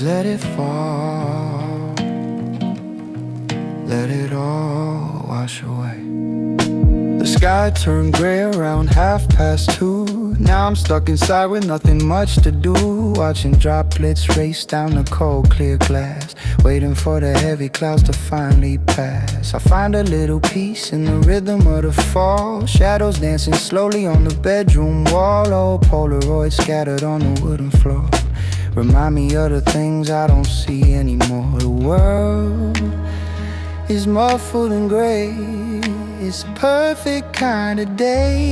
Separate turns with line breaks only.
let it fall, let it all wash away. The sky turned gray around 2:30. Now I'm stuck inside with nothing much to do, watching droplets race down the cold clear glass, waiting for the heavy clouds to finally pass. I find a little peace in the rhythm of the fall, shadows dancing slowly on the bedroom wall. Old Polaroids scattered on the wooden floor remind me of the things I don't see anymore. The world is muffled in gray, it's a perfect kind of day.